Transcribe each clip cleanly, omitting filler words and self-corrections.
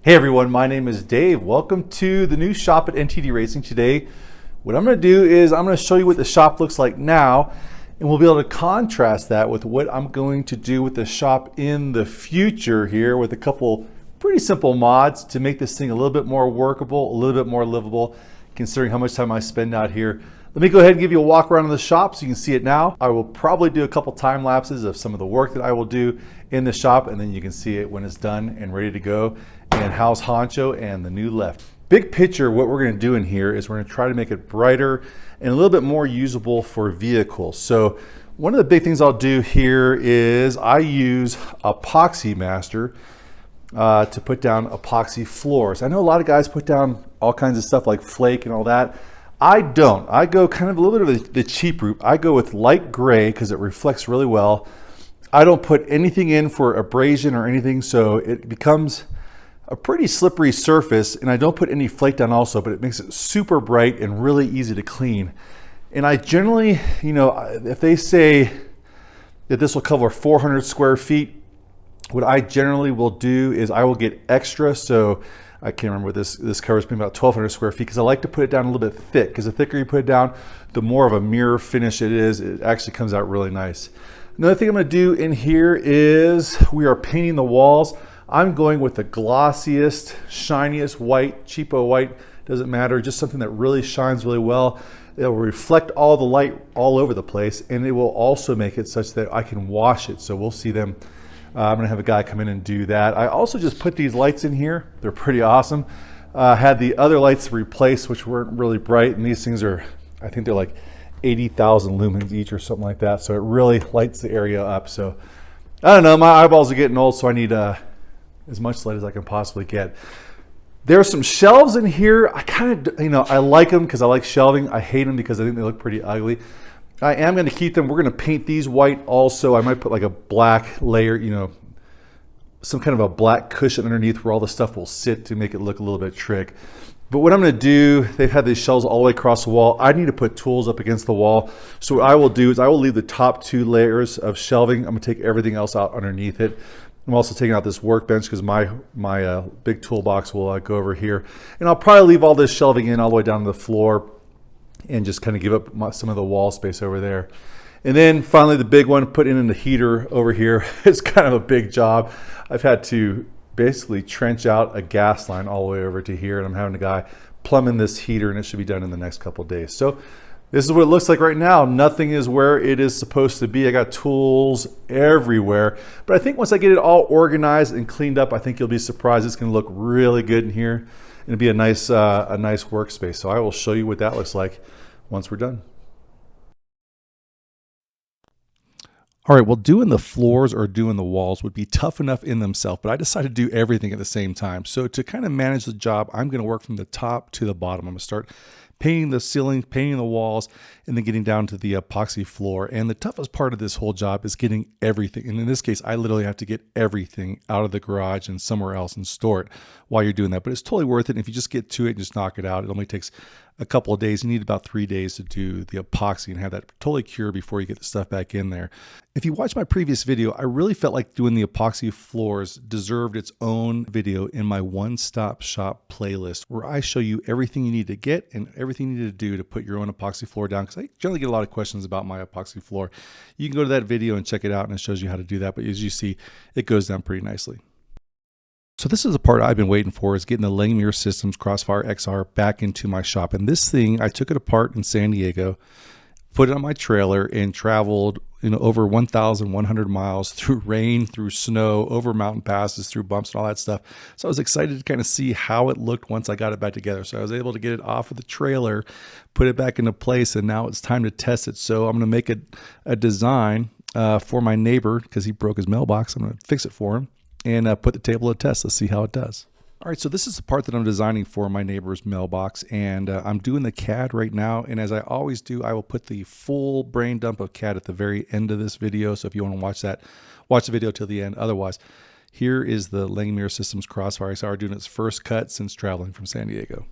Hey everyone, my name is Dave. Welcome to the new shop at NTD Racing. Today, what I'm going to do is I'm going to show you what the shop looks like now, and we'll be able to contrast that with what I'm going to do with the shop in the future here with a couple pretty simple mods to make this thing a little bit more workable, a little bit more livable, considering how much time I spend out here. Let me go ahead and give you a walk around of the shop so you can see it now. I will probably do a couple time lapses of some of the work that I will do in the shop, and then you can see it when it's done and ready to go. And House Honcho and the new left. Big picture, what we're going to do in here is we're going to try to make it brighter and a little bit more usable for vehicles. So one of the big things I'll do here is I use Epoxy Master to put down epoxy floors. I know a lot of guys put down all kinds of stuff like flake and all that. I don't. I go kind of a little bit of the cheap route. I go with light gray because it reflects really well. I don't put anything in for abrasion or anything, so it becomes a pretty slippery surface, and I don't put any flake down also, but it makes it super bright and really easy to clean. And I generally, if they say that this will cover 400 square feet, what I generally will do is I will get extra. So I can't remember what this covers, maybe about 1,200 square feet, because I like to put it down a little bit thick, because the thicker you put it down, the more of a mirror finish it is. It actually comes out really nice. Another thing I'm going to do in here is we are painting the walls. I'm going with the glossiest, shiniest white, cheapo white, doesn't matter, just something that really shines really well. It will reflect all the light all over the place, and it will also make it such that I can wash it. So we'll see them. I'm gonna have a guy come in and do that. I also just put these lights in here. They're pretty awesome. Had the other lights replaced, which weren't really bright, and these things are, I think they're like 80,000 lumens each or something like that. So it really lights the area up. So I don't know, my eyeballs are getting old, so I need as much light as I can possibly get. There are some shelves in here. I kind of, I like them because I like shelving. I hate them because I think they look pretty ugly. I am going to keep them. We're going to paint these white also. I might put like a black layer, some kind of a black cushion underneath where all the stuff will sit to make it look a little bit trick. But what I'm going to do, they've had these shelves all the way across the wall. I need to put tools up against the wall. So what I will do is I will leave the top 2 layers of shelving. I'm going to take everything else out underneath it. I'm also taking out this workbench because my big toolbox will go over here. And I'll probably leave all this shelving in all the way down to the floor and just kind of give up some of the wall space over there. And then finally the big one, putting in the heater over here. It's kind of a big job. I've had to basically trench out a gas line all the way over to here, and I'm having a guy plumbing this heater, and it should be done in the next couple of days. So this is what it looks like right now. Nothing is where it is supposed to be. I got tools everywhere. But I think once I get it all organized and cleaned up, I think you'll be surprised. It's going to look really good in here. It'll be a nice workspace. So I will show you what that looks like once we're done. All right, well, doing the floors or doing the walls would be tough enough in themselves, but I decided to do everything at the same time. So to kind of manage the job, I'm going to work from the top to the bottom. I'm going to start painting the ceiling, painting the walls, and then getting down to the epoxy floor. And the toughest part of this whole job is getting everything. And in this case, I literally have to get everything out of the garage and somewhere else and store it while you're doing that. But it's totally worth it. And if you just get to it and just knock it out, it only takes a couple of days. You need about 3 days to do the epoxy and have that totally cured before you get the stuff back in there. If you watch my previous video, I really felt like doing the epoxy floors deserved its own video in my one-stop shop playlist, where I show you everything you need to get and everything you need to do to put your own epoxy floor down, because I generally get a lot of questions about my epoxy floor. You can go to that video and check it out, and it shows you how to do that. But as you see, it goes down pretty nicely. So this is the part I've been waiting for, is getting the Langmuir Systems CrossFire XR back into my shop. And this thing, I took it apart in San Diego, put it on my trailer, and traveled over 1,100 miles through rain, through snow, over mountain passes, through bumps and all that stuff. So I was excited to kind of see how it looked once I got it back together. So I was able to get it off of the trailer, put it back into place, and now it's time to test it. So I'm going to make a design for my neighbor, because he broke his mailbox. I'm going to fix it for him and put the table to test. Let's see how it does. All right, so this is the part that I'm designing for my neighbor's mailbox, and I'm doing the CAD right now. And as I always do, I will put the full brain dump of CAD at the very end of this video. So if you want to watch that, watch the video till the end. Otherwise, here is the Langmuir Systems CrossFire XR doing its first cut since traveling from San Diego.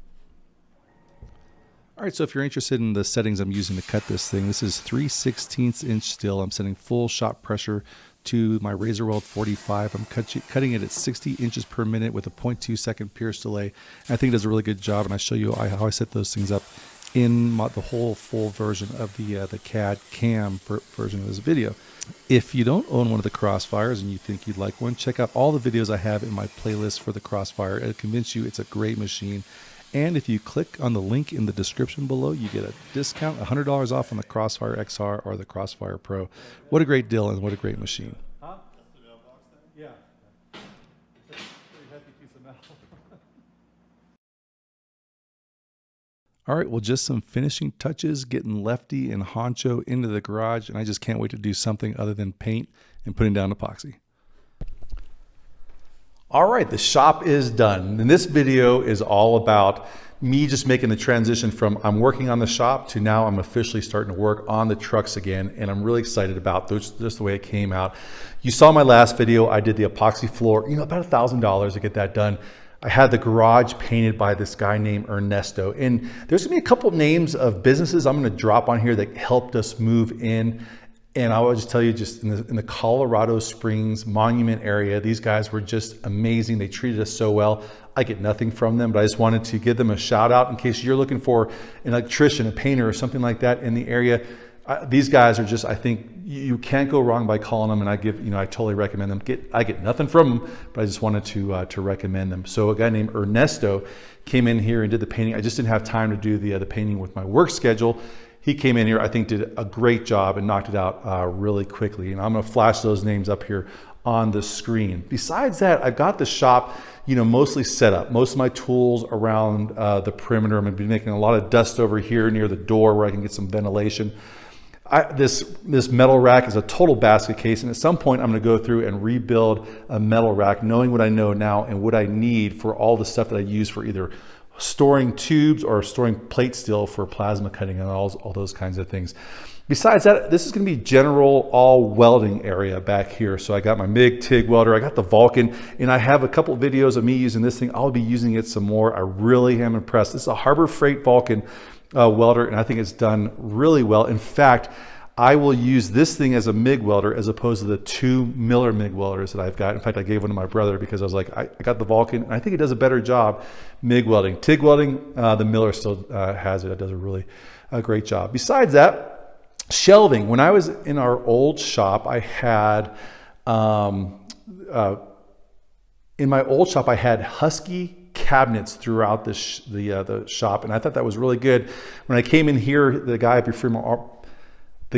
All right, so if you're interested in the settings I'm using to cut this thing, this is 3/16 inch steel. I'm setting full shot pressure to my Razor Weld 45. I'm cutting it at 60 inches per minute with a 0.2 second pierce delay. And I think it does a really good job, and I show you how I set those things up in the whole full version of the CAD CAM version of this video. If you don't own one of the Crossfires and you think you'd like one, check out all the videos I have in my playlist for the Crossfire. It'll convince you it's a great machine. And if you click on the link in the description below, you get a discount, $100 off on the CrossFire XR or the Crossfire Pro. What a great deal and what a great machine. Huh? That's the mailbox thing? Yeah. It's a pretty heavy piece of metal. All right, well, just some finishing touches, getting Lefty and Honcho into the garage, and I just can't wait to do something other than paint and putting down epoxy. All right, the shop is done. And this video is all about me just making the transition from I'm working on the shop to now I'm officially starting to work on the trucks again. And I'm really excited about just the way it came out. You saw my last video, I did the epoxy floor, about $1,000 to get that done. I had the garage painted by this guy named Ernesto. And there's gonna be a couple names of businesses I'm gonna drop on here that helped us move in. And I will just tell you, just in the Colorado Springs Monument area, these guys were just amazing. They treated us so well. I get nothing from them, but I just wanted to give them a shout out in case you're looking for an electrician, a painter, or something like that in the area. These guys are just, I think you can't go wrong by calling them, and I totally recommend them. I get nothing from them, but I just wanted to recommend them. So a guy named Ernesto came in here and did the painting. I just didn't have time to do the painting with my work schedule. He came in here, I think did a great job and knocked it out really quickly. And I'm gonna flash those names up here on the screen. Besides that, I've got the shop, mostly set up. Most of my tools around the perimeter. I'm gonna be making a lot of dust over here near the door where I can get some ventilation. This metal rack is a total basket case, and at some point I'm gonna go through and rebuild a metal rack, knowing what I know now and what I need for all the stuff that I use for either storing tubes or storing plate steel for plasma cutting and all those kinds of things. Besides that, this is going to be general all welding area back here. So I got my MIG TIG welder, I got the Vulcan, and I have a couple of videos of me using this thing. I'll be using it some more. I really am impressed. This is a Harbor Freight Vulcan welder, and I think it's done really well. In fact, I will use this thing as a MIG welder as opposed to the 2 Miller MIG welders that I've got. In fact, I gave one to my brother because I was like, I got the Vulcan, and I think it does a better job MIG welding. TIG welding, the Miller still has it. It does a great job. Besides that, shelving. When I was in our old shop, I had, in my old shop, I had Husky cabinets throughout the shop, and I thought that was really good. When I came in here, the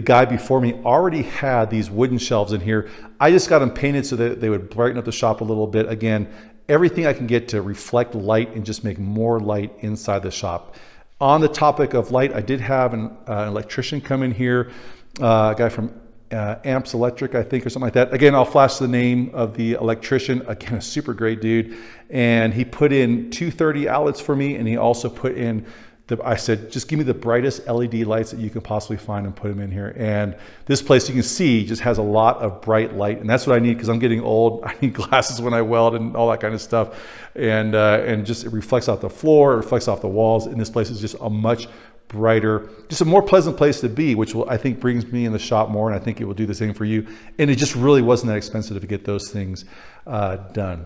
guy before me already had these wooden shelves in here. I just got them painted so that they would brighten up the shop a little bit. Again, everything I can get to reflect light and just make more light inside the shop. On the topic of light, I did have an electrician come in here, a guy from Amps Electric, I think, or something like that. Again, I'll flash the name of the electrician. Again, a super great dude. And he put in 230 outlets for me, and he also put in I said, just give me the brightest LED lights that you can possibly find and put them in here. And this place, you can see, just has a lot of bright light. And that's what I need because I'm getting old. I need glasses when I weld and all that kind of stuff. And just it reflects off the floor, it reflects off the walls. And this place is just a much brighter, just a more pleasant place to be, which I think brings me in the shop more. And I think it will do the same for you. And it just really wasn't that expensive to get those things done.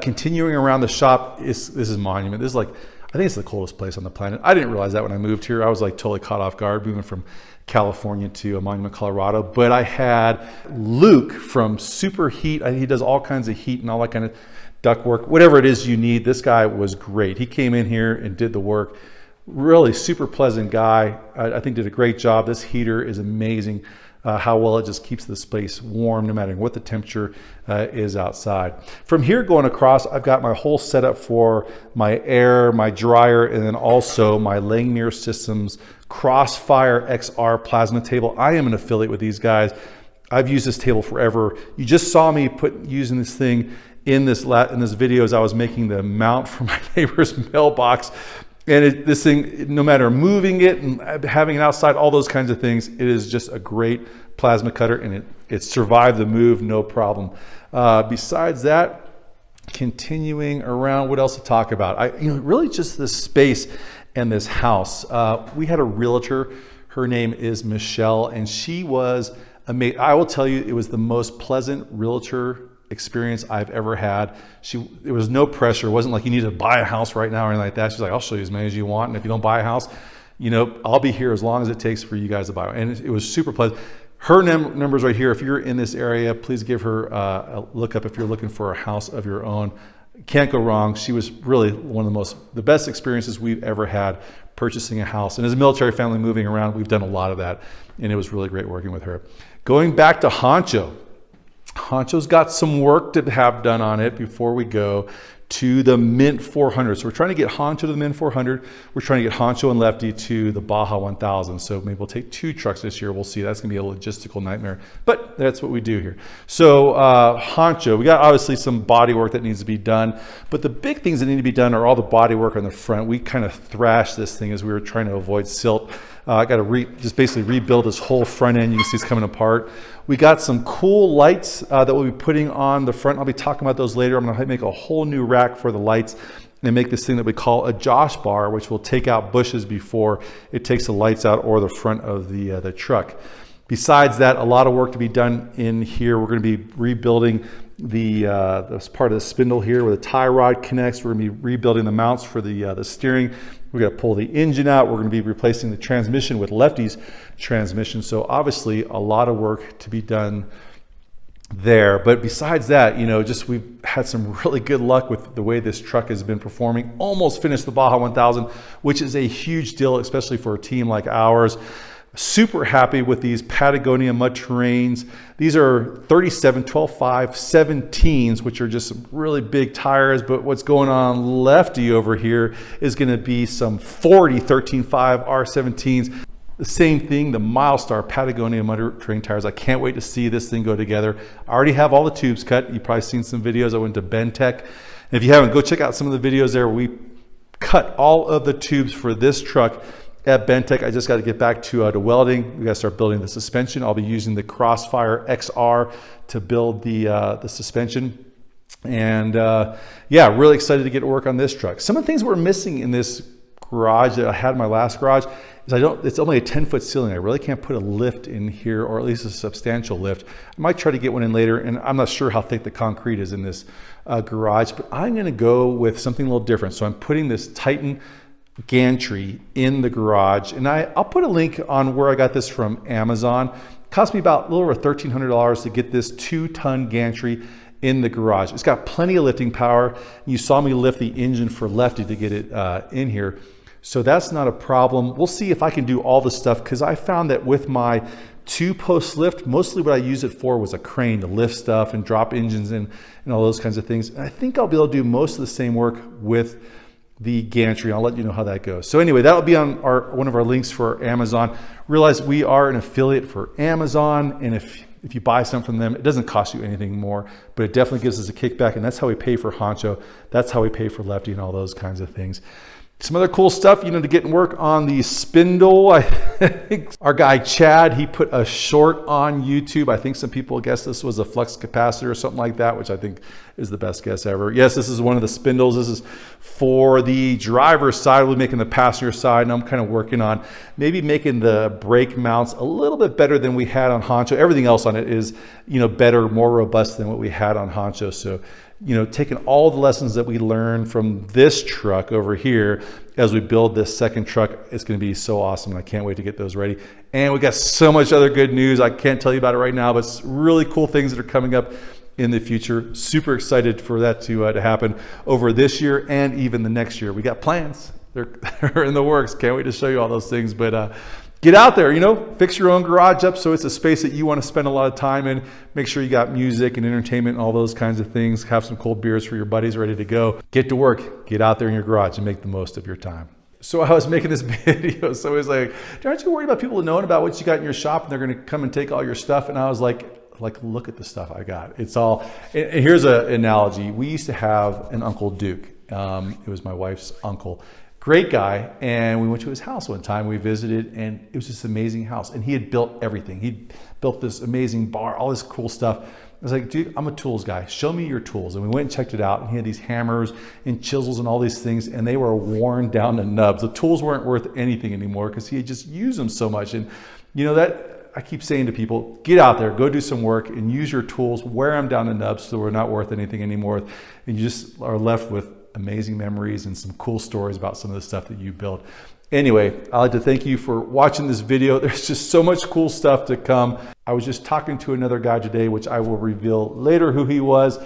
Continuing around the shop, this is Monument. This is like, I think it's the coldest place on the planet. I didn't realize that when I moved here. I was like totally caught off guard moving from California to Monument, Colorado. But I had Luke from Super Heat. He does all kinds of heat and all that kind of duct work, whatever it is you need. This guy was great. He came in here and did the work. Really super pleasant guy. I think did a great job. This heater is amazing. How well it just keeps the space warm no matter what the temperature is outside. From here going across, I've got my whole setup for my air, my dryer, and then also my Langmuir Systems CrossFire XR plasma table. I am an affiliate with these guys. I've used this table forever. You just saw me using this thing in this video as I was making the mount for my neighbor's mailbox. And this thing, no matter moving it and having it outside, all those kinds of things, it is just a great plasma cutter, and it survived the move, no problem. Besides that, continuing around, what else to talk about? Really just this space and this house. We had a realtor. Her name is Michelle, and she was I will tell you, it was the most pleasant realtor experience I've ever had. There was no pressure. It wasn't like you need to buy a house right now or anything like that. She's like, I'll show you as many as you want. And if you don't buy a house, I'll be here as long as it takes for you guys to buy one. And it was super pleasant. Her numbers right here. If you're in this area, please give her a look up if you're looking for a house of your own. Can't go wrong. She was really one of the best experiences we've ever had purchasing a house. And as a military family moving around, we've done a lot of that. And it was really great working with her. Going back to Honcho. Honcho's got some work to have done on it before we go to the Mint 400. So we're trying to get Honcho to the Mint 400. We're trying to get Honcho and Lefty to the Baja 1000. So maybe we'll take 2 trucks this year. We'll see. That's going to be a logistical nightmare, but that's what we do here. So Honcho, we got obviously some body work that needs to be done, but the big things that need to be done are all the body work on the front. We kind of thrashed this thing as we were trying to avoid silt. I got to just basically rebuild this whole front end. You can see it's coming apart. We got some cool lights that we'll be putting on the front. I'll be talking about those later. I'm going to make a whole new rack for the lights and make this thing that we call a Josh bar, which will take out bushes before it takes the lights out or the front of the truck. Besides that, a lot of work to be done in here. We're going to be rebuilding this part of the spindle here where the tie rod connects. We're going to be rebuilding the mounts for the steering. We're going to pull the engine out. We're going to be replacing the transmission with Lefty's transmission. So obviously a lot of work to be done there. But besides that, we've had some really good luck with the way this truck has been performing. Almost finished the Baja 1000, which is a huge deal, especially for a team like ours. Super happy with these Patagonia mud terrains. These are 37 12.5 17s, which are just some really big tires. But what's going on Lefty over here is going to be some 40 13.5 R17s. The same thing, the Milestar Patagonia mud terrain tires. I can't wait to see this thing go together. I already have all the tubes cut. You've probably seen some videos. I went to Bentech. And if you haven't, go check out some of the videos there. We cut all of the tubes for this truck at Bentech. I just got to get back to welding. We got to start building the suspension. I'll be using the CrossFire XR to build the suspension. And yeah, really excited to get to work on this truck. Some of the things we're missing in this garage that I had in my last garage is it's only a 10-foot ceiling. I really can't put a lift in here, or at least a substantial lift. I might try to get one in later, and I'm not sure how thick the concrete is in this garage, but I'm going to go with something a little different. So I'm putting this Titan gantry in the garage, and I'll put a link on where I got this from Amazon. It cost me about a little over $1,300 to get this 2-ton gantry in the garage. It's got plenty of lifting power. You saw me lift the engine for Lefty to get it in here, so that's not a problem. We'll see if I can do all the stuff, because I found that with my 2-post lift, mostly what I used it for was a crane to lift stuff and drop engines in and all those kinds of things. And I think I'll be able to do most of the same work with the gantry. I'll let you know how that goes. So anyway, that'll be on one of our links for Amazon. Realize we are an affiliate for Amazon, and if you buy something from them, it doesn't cost you anything more, but it definitely gives us a kickback, and that's how we pay for Honcho. That's how we pay for Lefty and all those kinds of things. Some other cool stuff, to get and work on the spindle. I think our guy Chad, he put a short on YouTube. I think some people guess this was a flux capacitor or something like that, which I think is the best guess ever. Yes, this is one of the spindles. This is for the driver's side. We're making the passenger side, and I'm kind of working on maybe making the brake mounts a little bit better than we had on Honcho. Everything else on it is, better, more robust than what we had on Honcho. So, taking all the lessons that we learned from this truck over here as we build this second truck, it's going to be so awesome. And I can't wait to get those ready. And we got so much other good news. I can't tell you about it right now, but it's really cool things that are coming up in the future. Super excited for that to happen over this year and even the next year. We got plans. They're in the works. Can't wait to show you all those things. But get out there, fix your own garage up so it's a space that you want to spend a lot of time in. Make sure you got music and entertainment and all those kinds of things. Have some cold beers for your buddies ready to go. Get to work. Get out there in your garage and make the most of your time. So I was making this video. So it's like, aren't you worried about people knowing about what you got in your shop and they're going to come and take all your stuff? And I was like, look at the stuff I got. It's all, and here's an analogy. We used to have an Uncle Duke. It was my wife's uncle. Great guy, and we went to his house one time. We visited, and it was this amazing house. And he had built everything. He built this amazing bar, all this cool stuff. I was like, dude, I'm a tools guy. Show me your tools. And we went and checked it out. And he had these hammers and chisels and all these things, and they were worn down to nubs. The tools weren't worth anything anymore because he had just used them so much. And that I keep saying to people, get out there, go do some work and use your tools, wear them down to nubs so we're not worth anything anymore. And you just are left with amazing memories and some cool stories about some of the stuff that you build. Anyway, I'd like to thank you for watching this video. There's just so much cool stuff to come. I was just talking to another guy today, which I will reveal later who he was.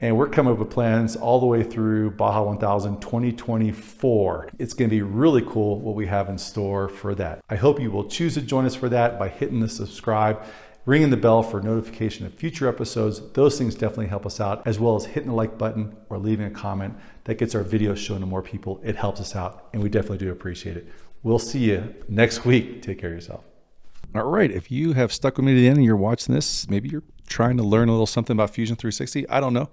And we're coming up with plans all the way through Baja 1000 2024. It's gonna be really cool what we have in store for that. I hope you will choose to join us for that by hitting the subscribe, ringing the bell for notification of future episodes. Those things definitely help us out, as well as hitting the like button or leaving a comment. That gets our videos shown to more people. It helps us out, and we definitely do appreciate it. We'll see you next week. Take care of yourself. All right, if you have stuck with me to the end and you're watching this, maybe you're trying to learn a little something about Fusion 360. I don't know.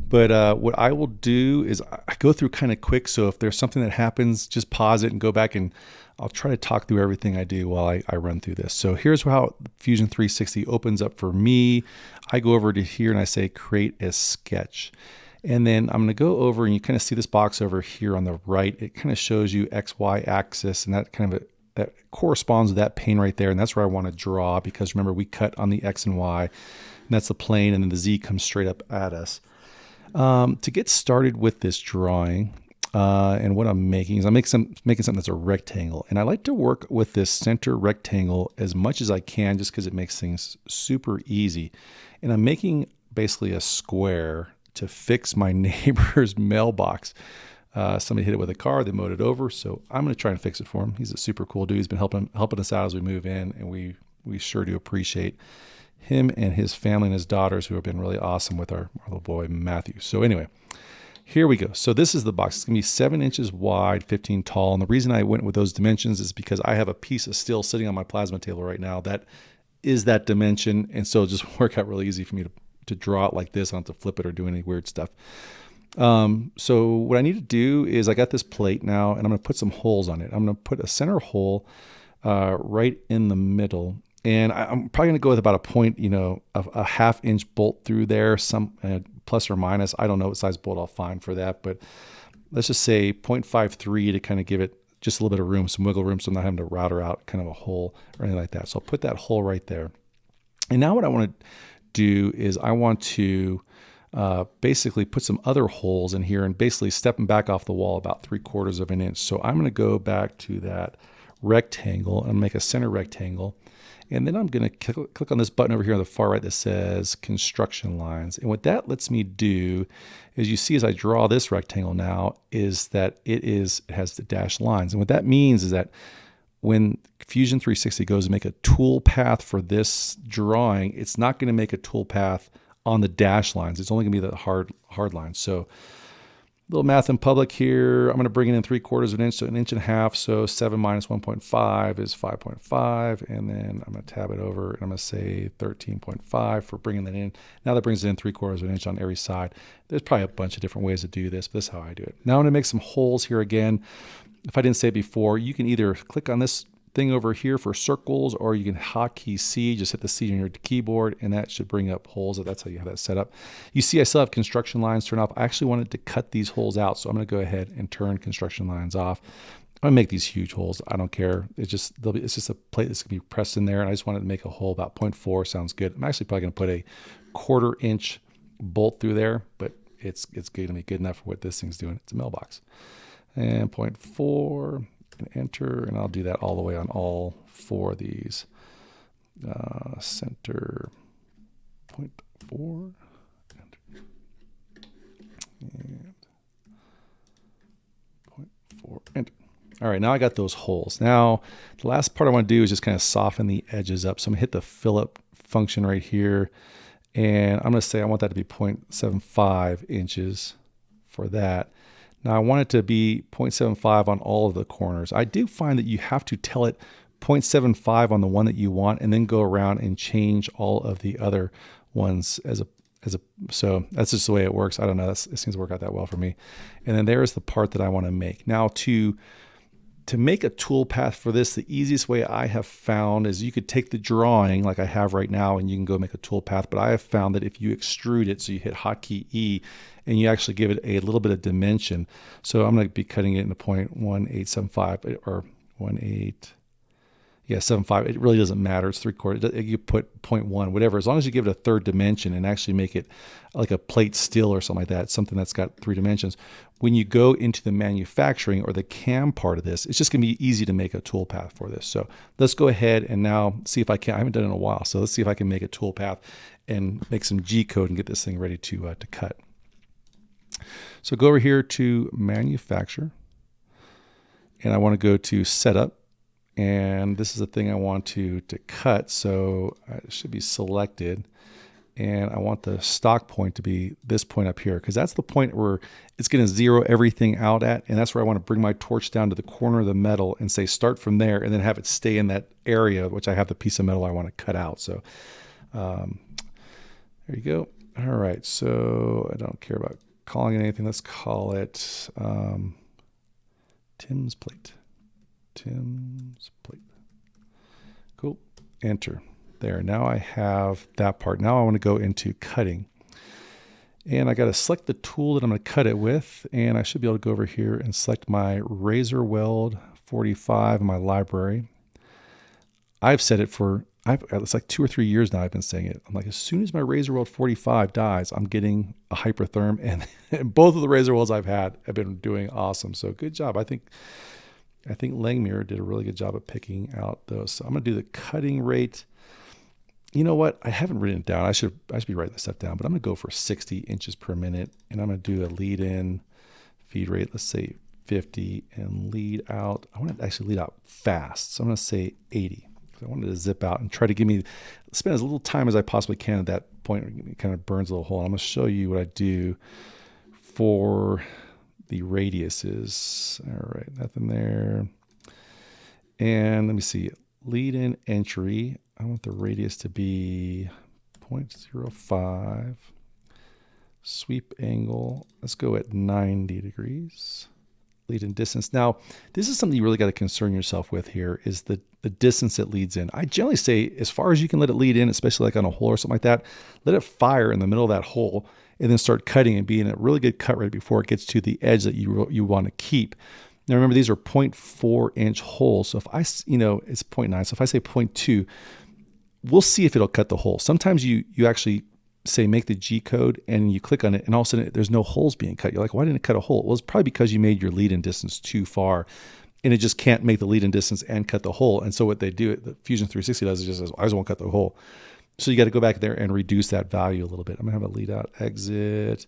But what I will do is I go through kind of quick. So if there's something that happens, just pause it and go back, and I'll try to talk through everything I do while I run through this. So here's how Fusion 360 opens up for me. I go over to here and I say create a sketch. And then I'm going to go over, and you kind of see this box over here on the right. It kind of shows you X, Y axis, and that kind of that corresponds to that pane right there. And that's where I want to draw, because remember, we cut on the X and Y, and that's the plane, and then the Z comes straight up at us. To get started with this drawing, and what I'm making is I'm making something that's a rectangle. And I like to work with this center rectangle as much as I can, just because it makes things super easy. And I'm making basically a square to fix my neighbor's mailbox. Somebody hit it with a car, they mowed it over, so I'm going to try and fix it for him. He's a super cool dude. He's been helping us out as we move in, and we sure do appreciate him and his family and his daughters, who have been really awesome with our little boy Matthew. So anyway, here we go. So this is the box. It's going to be 7 inches wide, 15 tall, and the reason I went with those dimensions is because I have a piece of steel sitting on my plasma table right now that is that dimension, and so it'll just work out really easy for me to draw it like this. I don't have to flip it or do any weird stuff. So what I need to do is I got this plate now, and I'm going to put some holes on it. I'm going to put a center hole right in the middle, and I'm probably going to go with about a point, a half-inch bolt through there, some plus or minus. I don't know what size bolt I'll find for that, but let's just say 0.53 to kind of give it just a little bit of room, some wiggle room, so I'm not having to router out kind of a hole or anything like that. So I'll put that hole right there. And now what I want to do is I want to basically put some other holes in here and basically step them back off the wall about 3/4 of an inch. So I'm going to go back to that rectangle and make a center rectangle. And then I'm going to click on this button over here on the far right that says construction lines. And what that lets me do is, you see as I draw this rectangle now, is that it has the dashed lines. And what that means is that when Fusion 360 goes to make a tool path for this drawing, it's not going to make a tool path on the dash lines. It's only going to be the hard lines. So a little math in public here. I'm going to bring it in 3/4 of an inch, so 1.5 inches. So 7 minus 1.5 is 5.5. And then I'm going to tab it over, and I'm going to say 13.5 for bringing that in. Now that brings it in 3/4 of an inch on every side. There's probably a bunch of different ways to do this, but this is how I do it. Now I'm going to make some holes here again. If I didn't say it before, you can either click on this thing over here for circles, or you can hotkey C, just hit the C on your keyboard, and that should bring up holes. That's how you have that set up. You see I still have construction lines turned off. I actually wanted to cut these holes out, so I'm going to go ahead and turn construction lines off. I'm going to make these huge holes. I don't care. It's just a plate that's going to be pressed in there, and I just wanted to make a hole about 0.4. Sounds good. I'm actually probably going to put a 1/4 inch bolt through there, but it's going to be good enough for what this thing's doing. It's a mailbox. And 0.4. And enter, and I'll do that all the way on all 4 of these. Center 0.4, enter, and 0.4, enter. All right, now I got those holes. Now, the last part I want to do is just kind of soften the edges up. So I'm going to hit the fill up function right here, and I'm going to say I want that to be 0.75 inches for that. Now I want it to be 0.75 on all of the corners. I do find that you have to tell it 0.75 on the one that you want, and then go around and change all of the other ones so that's just the way it works. I don't know, it seems to work out that well for me. And then there's the part that I want to make. Now to make a tool path for this, the easiest way I have found is you could take the drawing like I have right now, and you can go make a tool path. But I have found that if you extrude it, so you hit hotkey E, and you actually give it a little bit of dimension. So I'm going to be cutting it into 0.1875 or 18. Yeah, 7.5. It really doesn't matter. It's 3/4. You put 0.1, whatever. As long as you give it a third dimension and actually make it like a plate steel or something like that, something that's got 3 dimensions. When you go into the manufacturing or the cam part of this, it's just going to be easy to make a tool path for this. So let's go ahead and now see if I can. I haven't done it in a while, so let's see if I can make a tool path and make some G code and get this thing ready to cut. So go over here to manufacture, and I want to go to setup. And this is the thing I want to cut, so it should be selected. And I want the stock point to be this point up here, because that's the point where it's going to zero everything out at. And that's where I want to bring my torch down to the corner of the metal and say start from there, and then have it stay in that area, which I have the piece of metal I want to cut out. So there you go. All right, so I don't care about calling it anything. Let's call it Tim's plate. Tim's plate. Cool. Enter. There. Now I have that part. Now I want to go into cutting. And I got to select the tool that I'm going to cut it with. And I should be able to go over here and select my Razor Weld 45 in my library. I've set it for, it's like 2 or 3 years now I've been saying it. I'm like, as soon as my Razor Weld 45 dies, I'm getting a Hypertherm. And both of the Razor Welds I've had have been doing awesome. So good job. I think Langmuir did a really good job of picking out those. So I'm going to do the cutting rate. You know what? I haven't written it down. I should be writing this stuff down, but I'm going to go for 60 inches per minute. And I'm going to do a lead in feed rate. Let's say 50 and lead out. I want to actually lead out fast. So I'm going to say 80. I wanted to zip out and try to spend as little time as I possibly can at that point. It kind of burns a little hole. I'm going to show you what I do for the radiuses. All right, nothing there. And let me see, lead in entry. I want the radius to be 0.05. Sweep angle, let's go at 90 degrees. Lead in distance. Now, this is something you really got to concern yourself with here, is the distance it leads in. I generally say as far as you can let it lead in, especially like on a hole or something like that, let it fire in the middle of that hole and then start cutting and be in a really good cut rate before it gets to the edge that you want to keep. Now remember, these are 0.4 inch holes. So if it's 0.9. So if I say 0.2, we'll see if it'll cut the hole. Sometimes you actually say make the G code and you click on it and all of a sudden there's no holes being cut. You're like, why didn't it cut a hole? Well, it's probably because you made your lead in distance too far and it just can't make the lead in distance and cut the hole. And so what they do, the Fusion 360 does, is just says, I just won't cut the hole. So you got to go back there and reduce that value a little bit. I'm gonna have a lead out exit,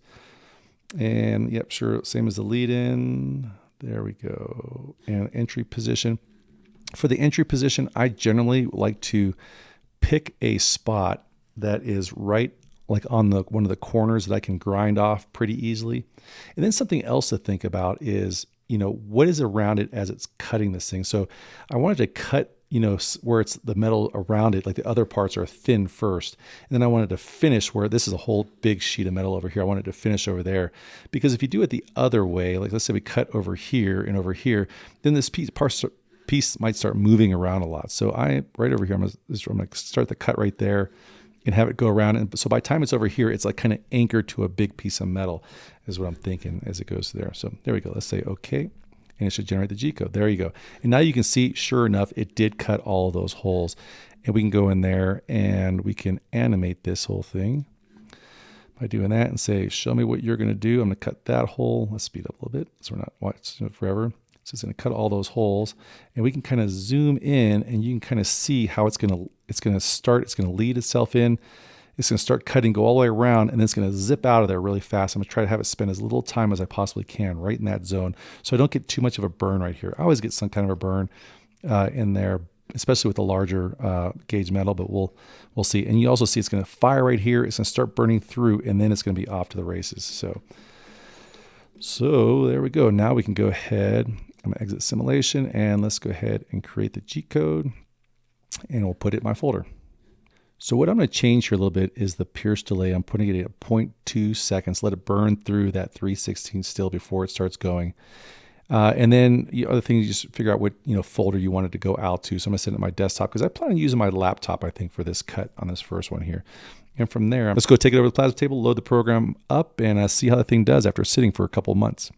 and yep, sure, same as the lead in. There we go. And entry position. For the entry position, I generally like to pick a spot that is right like on one of the corners that I can grind off pretty easily. And then something else to think about is, what is around it as it's cutting this thing. So I wanted to cut, where it's the metal around it, like the other parts are thin first. And then I wanted to finish where this is a whole big sheet of metal over here. I wanted to finish over there, because if you do it the other way, like let's say we cut over here and over here, then this piece might start moving around a lot. So right over here, I'm going to start the cut right there and have it go around. And so by the time it's over here, it's like kind of anchored to a big piece of metal is what I'm thinking as it goes there. So there we go. Let's say okay. And it should generate the G code. There you go. And now you can see, sure enough, it did cut all of those holes. And we can go in there and we can animate this whole thing by doing that and say, show me what you're going to do. I'm going to cut that hole. Let's speed up a little bit so we're not watching it forever. So it's going to cut all those holes, and we can kind of zoom in and you can kind of see how it's going to start. It's going to lead itself in. It's going to start cutting, go all the way around, and then it's going to zip out of there really fast. I'm going to try to have it spend as little time as I possibly can right in that zone, so I don't get too much of a burn right here. I always get some kind of a burn in there, especially with the larger gauge metal, but we'll see. And you also see it's going to fire right here. It's going to start burning through, and then it's going to be off to the races. So there we go. Now we can go ahead. I'm going to exit simulation, and let's go ahead and create the G code, and we'll put it in my folder. So what I'm going to change here a little bit is the pierce delay. I'm putting it at 0.2 seconds. Let it burn through that 3/16 still before it starts going. And then the other thing, you just figure out what folder you want it to go out to. So I'm going to send it to my desktop, because I plan on using my laptop, I think, for this cut on this first one here. And from there, let's go take it over to the plasma table, load the program up, and see how the thing does after sitting for a couple of months.